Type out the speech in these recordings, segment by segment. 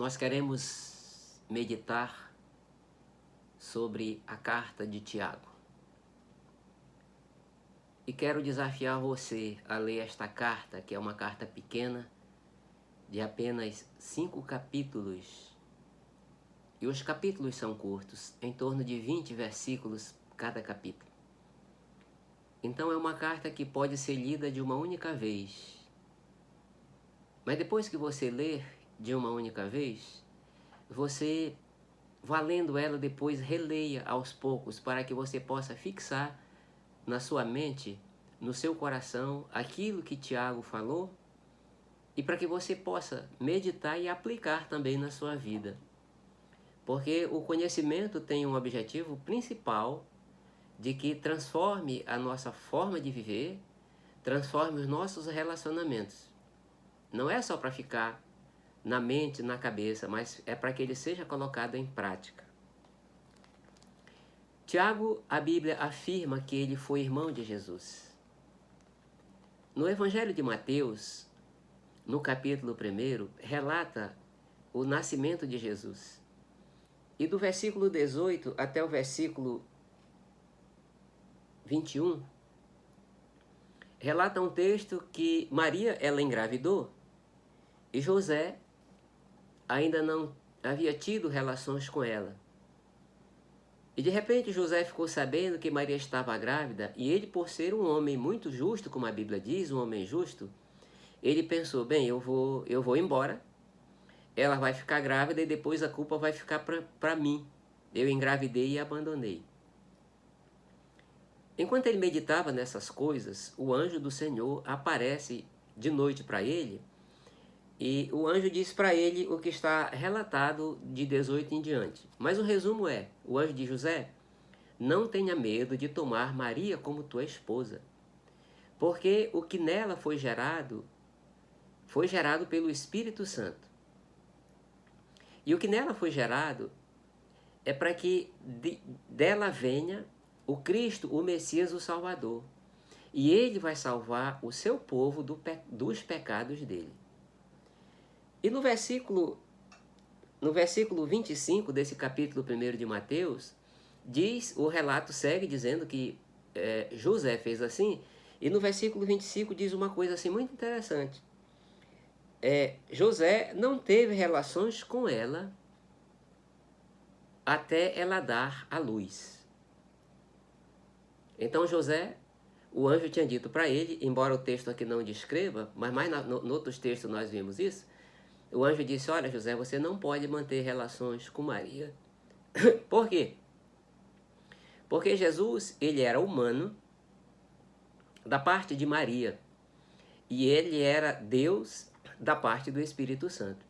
Nós queremos meditar sobre a carta de Tiago. E quero desafiar você a ler esta carta, que é uma carta pequena, de apenas 5 capítulos. E os capítulos são curtos, em torno de 20 versículos cada capítulo. Então é uma carta que pode ser lida de uma única vez. Mas depois que você ler de uma única vez, você, valendo ela, depois releia aos poucos, para que você possa fixar na sua mente, no seu coração, aquilo que Tiago falou, e para que você possa meditar e aplicar também na sua vida. Porque o conhecimento tem um objetivo principal de que transforme a nossa forma de viver, transforme os nossos relacionamentos. Não é só para ficar na mente, na cabeça, mas é para que ele seja colocado em prática. Tiago, a Bíblia afirma que ele foi irmão de Jesus. No Evangelho de Mateus, no capítulo 1, relata o nascimento de Jesus. E do versículo 18 até o versículo 21, relata um texto que Maria, ela engravidou, e José ainda não havia tido relações com ela. E de repente José ficou sabendo que Maria estava grávida, e ele, por ser um homem muito justo, como a Bíblia diz, um homem justo, ele pensou, bem, eu vou embora, ela vai ficar grávida e depois a culpa vai ficar para mim. Eu engravidei e abandonei. Enquanto ele meditava nessas coisas, o anjo do Senhor aparece de noite para ele, e o anjo diz para ele o que está relatado de 18 em diante. Mas o resumo é, o anjo de José, não tenha medo de tomar Maria como tua esposa, porque o que nela foi gerado pelo Espírito Santo. E o que nela foi gerado é para que dela venha o Cristo, o Messias, o Salvador. E ele vai salvar o seu povo dos pecados dele. E no versículo 25 desse capítulo 1 de Mateus, o relato segue dizendo que José fez assim, e no versículo 25 diz uma coisa assim muito interessante. José não teve relações com ela até ela dar à luz. Então José, o anjo tinha dito para ele, embora o texto aqui não descreva, mas mais no outros textos nós vimos isso, o anjo disse, olha José, você não pode manter relações com Maria. Por quê? Porque Jesus, ele era humano da parte de Maria, e ele era Deus da parte do Espírito Santo.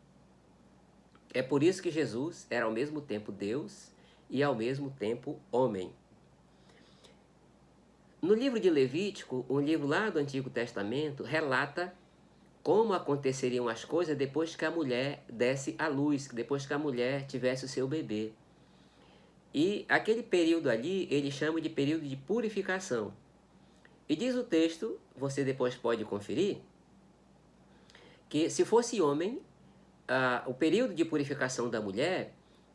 É por isso que Jesus era ao mesmo tempo Deus e ao mesmo tempo homem. No livro de Levítico, um livro lá do Antigo Testamento, relata como aconteceriam as coisas depois que a mulher desse à luz, depois que a mulher tivesse o seu bebê. E aquele período ali, ele chama de período de purificação. E diz o texto, você depois pode conferir, que se fosse homem, o período de purificação da mulher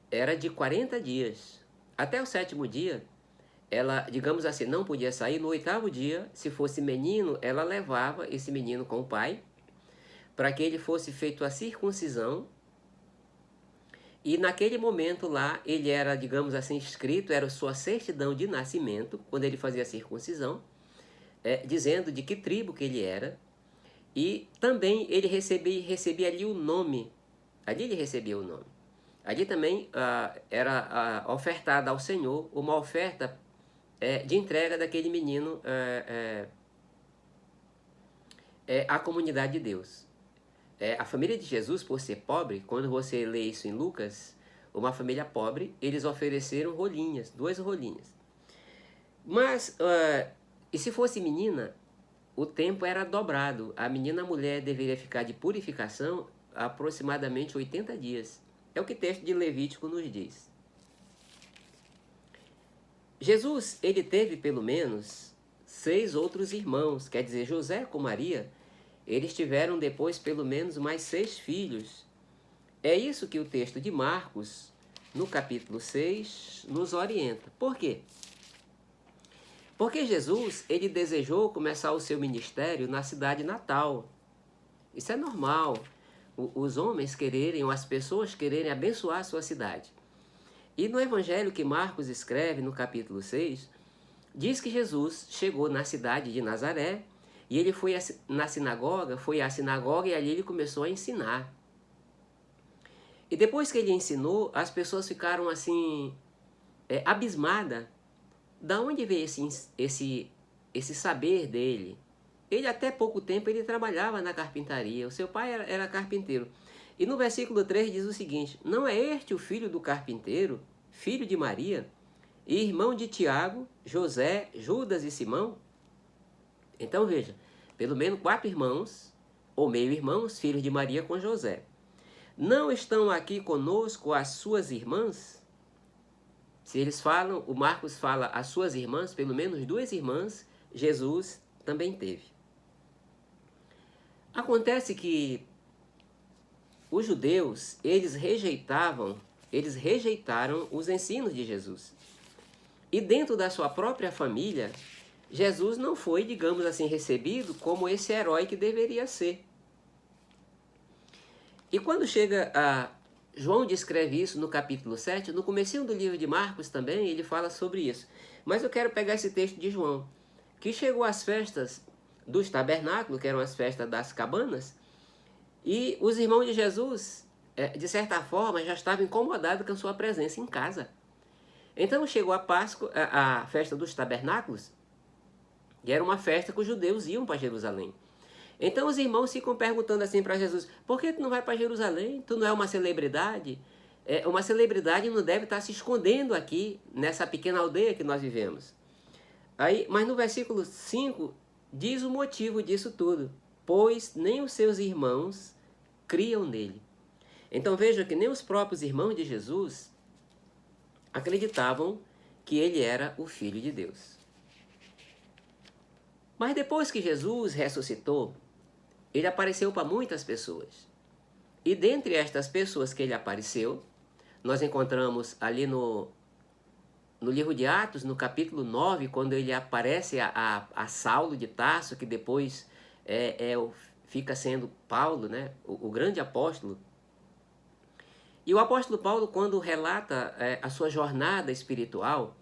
era de 40 dias. Até o 7º dia, ela, digamos assim, não podia sair. No 8º dia, se fosse menino, ela levava esse menino com o pai, para que ele fosse feito a circuncisão. E naquele momento lá, ele era, digamos assim, escrito, era sua certidão de nascimento, quando ele fazia a circuncisão, dizendo de que tribo que ele era. E também ele recebia ali o nome. Ali ele recebia o nome. Ali também era ofertada ao Senhor uma oferta de entrega daquele menino à comunidade de Deus. A família de Jesus, por ser pobre, quando você lê isso em Lucas, uma família pobre, eles ofereceram rolinhas, 2 rolinhas. Mas, e se fosse menina, o tempo era dobrado. A mulher deveria ficar de purificação aproximadamente 80 dias. É o que o texto de Levítico nos diz. Jesus, ele teve pelo menos 6 outros irmãos, quer dizer, José com Maria, eles tiveram depois pelo menos mais 6 filhos É isso que o texto de Marcos, no capítulo 6, nos orienta. Por quê? Porque Jesus, ele desejou começar o seu ministério na cidade natal. Isso é normal. Os homens quererem, ou as pessoas quererem abençoar a sua cidade. E no evangelho que Marcos escreve, no capítulo 6, diz que Jesus chegou na cidade de Nazaré e ele foi na sinagoga, foi à sinagoga e ali ele começou a ensinar. E depois que ele ensinou, as pessoas ficaram assim, abismadas. Da onde veio esse saber dele? Ele até pouco tempo ele trabalhava na carpintaria, o seu pai era carpinteiro. E no versículo 3 diz o seguinte: não é este o filho do carpinteiro, filho de Maria, e irmão de Tiago, José, Judas e Simão? Então veja, pelo menos 4 irmãos, ou meio-irmãos, filhos de Maria com José. Não estão aqui conosco as suas irmãs? Se eles falam, o Marcos fala as suas irmãs, pelo menos 2 irmãs, Jesus também teve. Acontece que os judeus, eles rejeitaram os ensinos de Jesus. E dentro da sua própria família, Jesus não foi, digamos assim, recebido como esse herói que deveria ser. E quando chega a João descreve isso no capítulo 7, no comecinho do livro de Marcos também ele fala sobre isso. Mas eu quero pegar esse texto de João, que chegou às festas dos tabernáculos, que eram as festas das cabanas, e os irmãos de Jesus, de certa forma, já estavam incomodados com a sua presença em casa. Então chegou a Páscoa, a festa dos tabernáculos, e era uma festa que os judeus iam para Jerusalém. Então os irmãos ficam perguntando assim para Jesus: por que tu não vai para Jerusalém? Tu não é uma celebridade? Uma celebridade não deve estar se escondendo aqui, nessa pequena aldeia que nós vivemos. Mas no versículo 5 diz o motivo disso tudo: pois nem os seus irmãos criam nele. Então veja que nem os próprios irmãos de Jesus acreditavam que ele era o Filho de Deus. Mas depois que Jesus ressuscitou, ele apareceu para muitas pessoas. E dentre estas pessoas que ele apareceu, nós encontramos ali no livro de Atos, no capítulo 9, quando ele aparece a Saulo de Tarso, que depois fica sendo Paulo, né, o grande apóstolo. E o apóstolo Paulo, quando relata a sua jornada espiritual,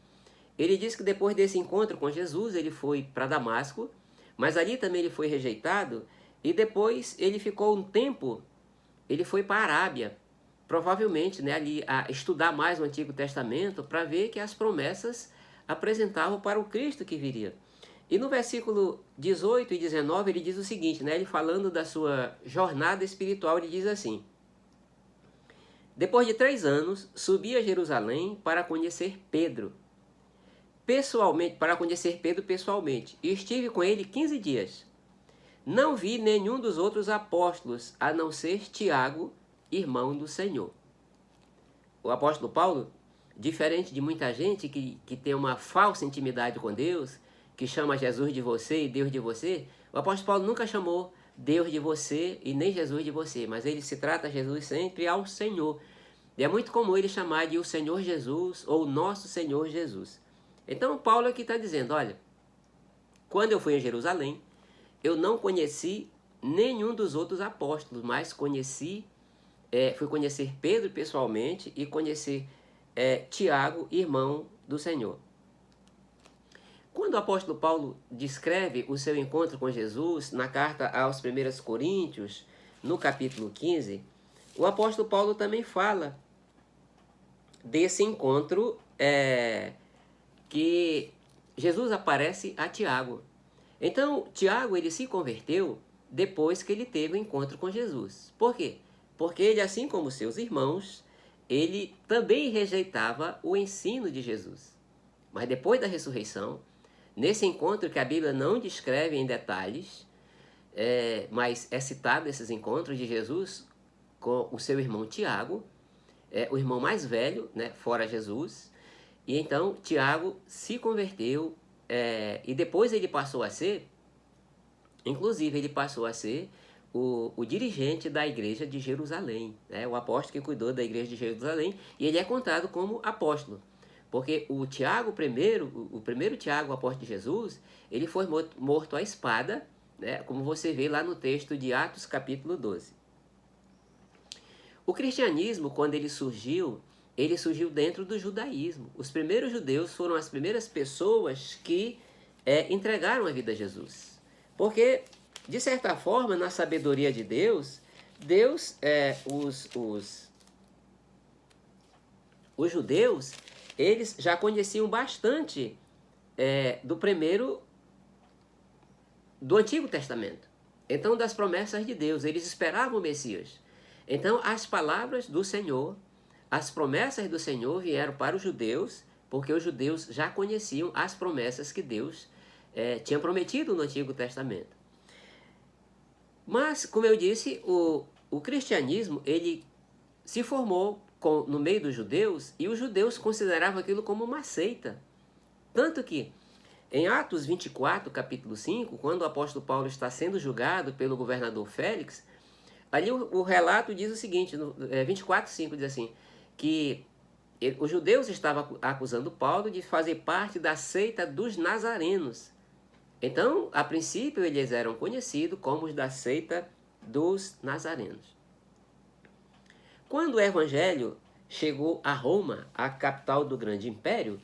ele diz que depois desse encontro com Jesus, ele foi para Damasco, mas ali também ele foi rejeitado, e depois ele ficou um tempo, ele foi para a Arábia, provavelmente, né, ali a estudar mais o Antigo Testamento para ver que as promessas apresentavam para o Cristo que viria. E no versículo 18 e 19 ele diz o seguinte, né, ele falando da sua jornada espiritual, ele diz assim: depois de 3 anos, subi a Jerusalém para conhecer Pedro pessoalmente, e estive com ele 15 dias. Não vi nenhum dos outros apóstolos, a não ser Tiago, irmão do Senhor. O apóstolo Paulo, diferente de muita gente que tem uma falsa intimidade com Deus, que chama Jesus de você e Deus de você, o apóstolo Paulo nunca chamou Deus de você e nem Jesus de você, mas ele se trata Jesus sempre ao Senhor. E é muito comum ele chamar de o Senhor Jesus ou nosso Senhor Jesus. Então Paulo aqui está dizendo, olha, quando eu fui em Jerusalém, eu não conheci nenhum dos outros apóstolos, mas fui conhecer Pedro pessoalmente e conhecer Tiago, irmão do Senhor. Quando o apóstolo Paulo descreve o seu encontro com Jesus na carta aos 1 Coríntios, no capítulo 15, o apóstolo Paulo também fala desse encontro que Jesus aparece a Tiago. Então, Tiago ele se converteu depois que ele teve o encontro com Jesus. Por quê? Porque ele, assim como seus irmãos, ele também rejeitava o ensino de Jesus. Mas depois da ressurreição, nesse encontro que a Bíblia não descreve em detalhes, mas é citado esses encontros de Jesus com o seu irmão Tiago, o irmão mais velho, né, fora Jesus. E então Tiago se converteu e depois ele passou a ser, inclusive ele passou a ser o dirigente da igreja de Jerusalém, né? O apóstolo que cuidou da igreja de Jerusalém, e ele é contado como apóstolo. Porque o Tiago primeiro, o primeiro Tiago, o apóstolo de Jesus, ele foi morto à espada, né? Como você vê lá no texto de Atos capítulo 12. O cristianismo, quando ele surgiu dentro do judaísmo. Os primeiros judeus foram as primeiras pessoas que entregaram a vida a Jesus. Porque, de certa forma, na sabedoria de Deus, os judeus, eles já conheciam bastante do Antigo Testamento. Então, das promessas de Deus, eles esperavam o Messias. Então, as palavras do Senhor, as promessas do Senhor vieram para os judeus, porque os judeus já conheciam as promessas que Deus tinha prometido no Antigo Testamento. Mas, como eu disse, o cristianismo ele se formou no meio dos judeus, e os judeus consideravam aquilo como uma seita. Tanto que, em Atos 24, capítulo 5, quando o apóstolo Paulo está sendo julgado pelo governador Félix, ali o relato diz o seguinte, no 24:5 diz assim, que os judeus estavam acusando Paulo de fazer parte da seita dos nazarenos. Então, a princípio, eles eram conhecidos como os da seita dos nazarenos. Quando o evangelho chegou a Roma, a capital do grande império,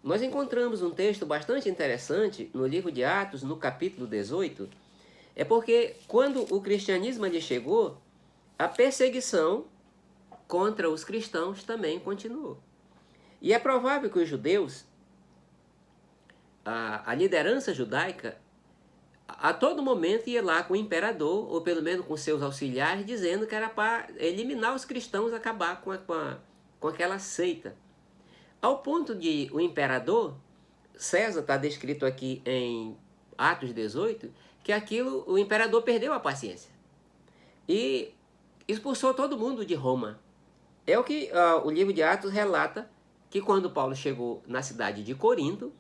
nós encontramos um texto bastante interessante no livro de Atos, no capítulo 18, porque quando o cristianismo ali chegou, a perseguição contra os cristãos também continuou. E é provável que os judeus, a liderança judaica, a todo momento ia lá com o imperador, ou pelo menos com seus auxiliares, dizendo que era para eliminar os cristãos, acabar com aquela seita. Ao ponto de o imperador, César está descrito aqui em Atos 18, que o imperador perdeu a paciência e expulsou todo mundo de Roma. É o que o livro de Atos relata, que quando Paulo chegou na cidade de Corinto,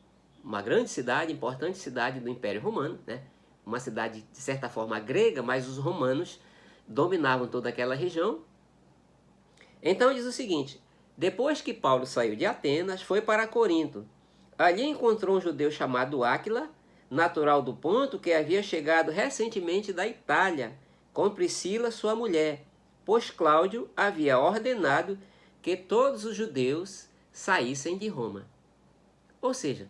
uma grande cidade, importante cidade do Império Romano, né? Uma cidade de certa forma grega, mas os romanos dominavam toda aquela região. Então diz o seguinte, depois que Paulo saiu de Atenas, foi para Corinto. Ali encontrou um judeu chamado Áquila, natural do Ponto, que havia chegado recentemente da Itália, com Priscila, sua mulher, pois Cláudio havia ordenado que todos os judeus saíssem de Roma. Ou seja,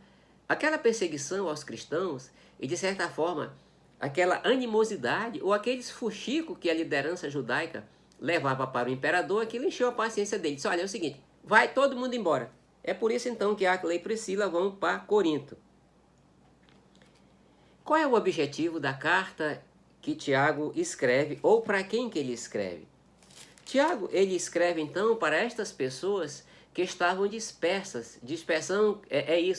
aquela perseguição aos cristãos e, de certa forma, aquela animosidade ou aqueles fuxicos que a liderança judaica levava para o imperador, aquilo encheu a paciência dele. Disse, olha, é o seguinte, vai todo mundo embora. É por isso então que Áquila e Priscila vão para Corinto. Qual é o objetivo da carta que Tiago escreve, ou para quem que ele escreve? Tiago, ele escreve então para estas pessoas que estavam dispersas. Dispersão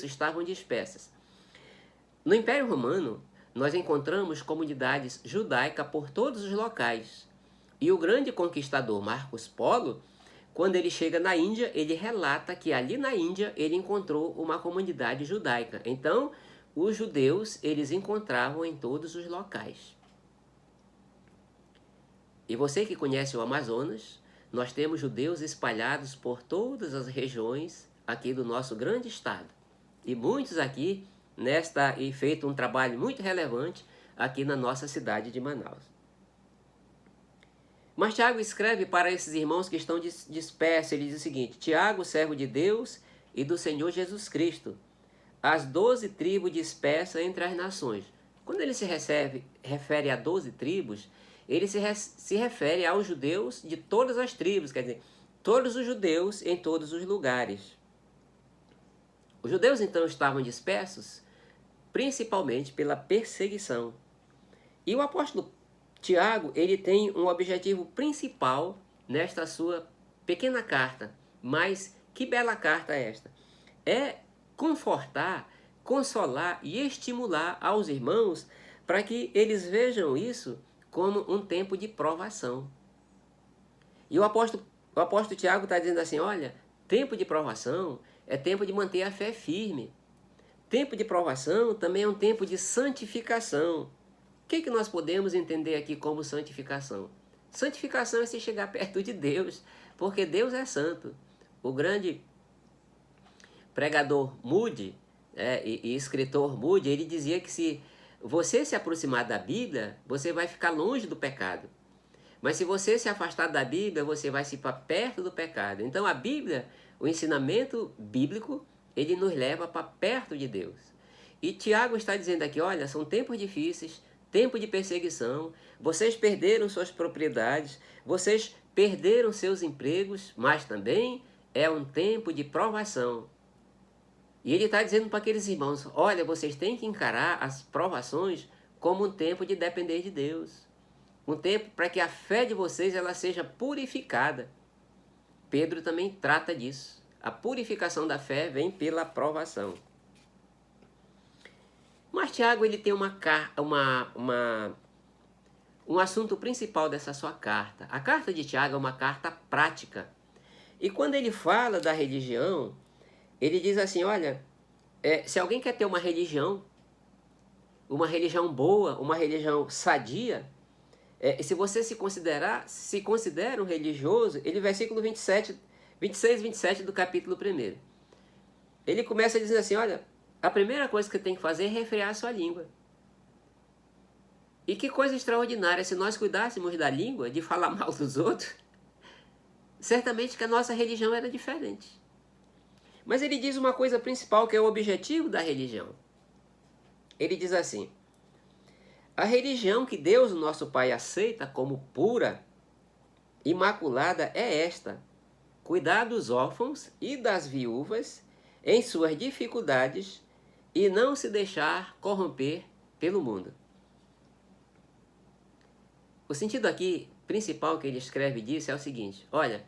estavam dispersas. No Império Romano, nós encontramos comunidades judaicas por todos os locais. E o grande conquistador Marcos Polo, quando ele chega na Índia, ele relata que ali na Índia ele encontrou uma comunidade judaica. Então, os judeus, eles encontravam em todos os locais. E você que conhece o Amazonas, nós temos judeus espalhados por todas as regiões aqui do nosso grande estado. E muitos aqui, e feito um trabalho muito relevante aqui na nossa cidade de Manaus. Mas Tiago escreve para esses irmãos que estão dispersos, ele diz o seguinte, Tiago, servo de Deus e do Senhor Jesus Cristo, as 12 tribos dispersas entre as nações. Quando ele se refere a 12 tribos, ele se refere aos judeus de todas as tribos, quer dizer, todos os judeus em todos os lugares. Os judeus então estavam dispersos, principalmente pela perseguição. E o apóstolo Tiago, ele tem um objetivo principal nesta sua pequena carta, mas que bela carta é esta? É confortar, consolar e estimular aos irmãos para que eles vejam isso como um tempo de provação. E o apóstolo Tiago está dizendo assim, olha, tempo de provação é tempo de manter a fé firme. Tempo de provação também é um tempo de santificação. O que nós podemos entender aqui como santificação? Santificação é se chegar perto de Deus, porque Deus é santo. O grande pregador Moody, e escritor Moody, ele dizia que se você se aproximar da Bíblia, você vai ficar longe do pecado. Mas se você se afastar da Bíblia, você vai se para perto do pecado. Então a Bíblia, o ensinamento bíblico, ele nos leva para perto de Deus. E Tiago está dizendo aqui, olha, são tempos difíceis, tempo de perseguição, vocês perderam suas propriedades, vocês perderam seus empregos, mas também é um tempo de provação. E ele está dizendo para aqueles irmãos, olha, vocês têm que encarar as provações como um tempo de depender de Deus. Um tempo para que a fé de vocês ela seja purificada. Pedro também trata disso. A purificação da fé vem pela provação. Mas Tiago ele tem um assunto principal dessa sua carta. A carta de Tiago é uma carta prática. E quando ele fala da religião, ele diz assim, olha, se alguém quer ter uma religião boa, uma religião sadia, se você se considera um religioso, ele versículo 26 e 27 do capítulo 1. Ele começa dizendo assim, olha, a primeira coisa que tem que fazer é refrear a sua língua. E que coisa extraordinária, se nós cuidássemos da língua, de falar mal dos outros, certamente que a nossa religião era diferente. Mas ele diz uma coisa principal, que é o objetivo da religião. Ele diz assim, a religião que Deus, o nosso Pai, aceita como pura, imaculada, é esta: cuidar dos órfãos e das viúvas em suas dificuldades e não se deixar corromper pelo mundo. O sentido aqui principal que ele escreve disso é o seguinte, olha,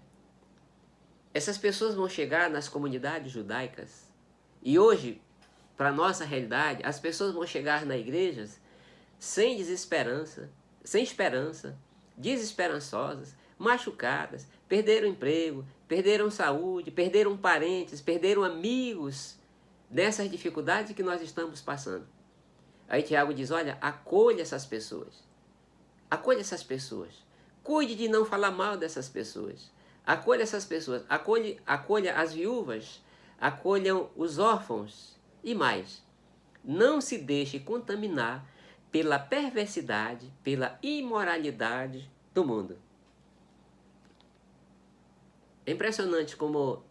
essas pessoas vão chegar nas comunidades judaicas e hoje, para a nossa realidade, as pessoas vão chegar nas igrejas sem esperança, desesperançosas, machucadas, perderam emprego, perderam saúde, perderam parentes, perderam amigos, dessas dificuldades que nós estamos passando. Aí Tiago diz, olha, acolha essas pessoas, cuide de não falar mal dessas pessoas, acolha essas pessoas, acolha as viúvas, acolham os órfãos e mais, não se deixe contaminar pela perversidade, pela imoralidade do mundo. É impressionante como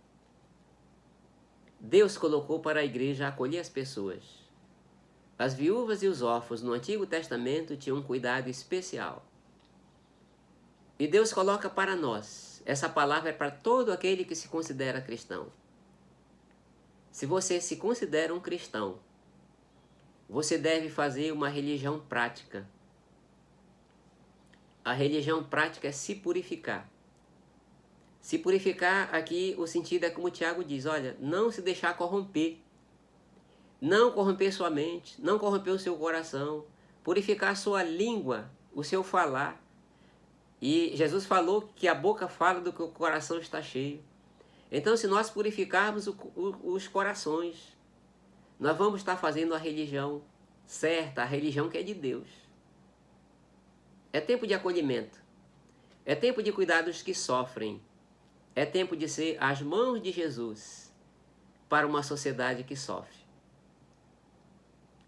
Deus colocou para a igreja acolher as pessoas. As viúvas e os órfãos no Antigo Testamento tinham um cuidado especial. E Deus coloca para nós, essa palavra é para todo aquele que se considera cristão. Se você se considera um cristão, você deve fazer uma religião prática. A religião prática é se purificar. Se purificar aqui, o sentido é como o Tiago diz, olha, não se deixar corromper. Não corromper sua mente, não corromper o seu coração, purificar a sua língua, o seu falar. E Jesus falou que a boca fala do que o coração está cheio. Então, se nós purificarmos os corações, nós vamos estar fazendo a religião certa, a religião que é de Deus. É tempo de acolhimento. É tempo de cuidar dos que sofrem. É tempo de ser as mãos de Jesus para uma sociedade que sofre.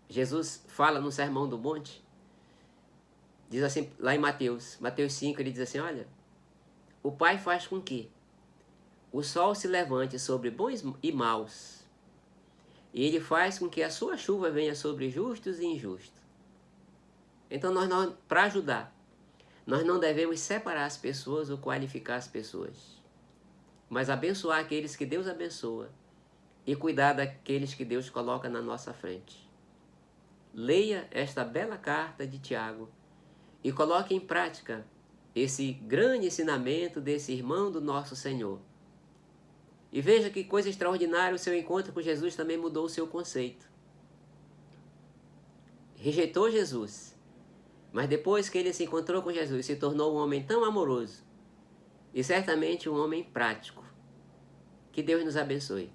Jesus fala no Sermão do Monte, diz assim, lá em Mateus 5, ele diz assim, olha, o Pai faz com que o sol se levante sobre bons e maus, e ele faz com que a sua chuva venha sobre justos e injustos. Então, para ajudar, nós não devemos separar as pessoas ou qualificar as pessoas, mas abençoar aqueles que Deus abençoa e cuidar daqueles que Deus coloca na nossa frente. Leia esta bela carta de Tiago e coloque em prática esse grande ensinamento desse irmão do nosso Senhor. E veja que coisa extraordinária, o seu encontro com Jesus também mudou o seu conceito. Rejeitou Jesus, mas depois que ele se encontrou com Jesus, se tornou um homem tão amoroso e certamente um homem prático. Que Deus nos abençoe.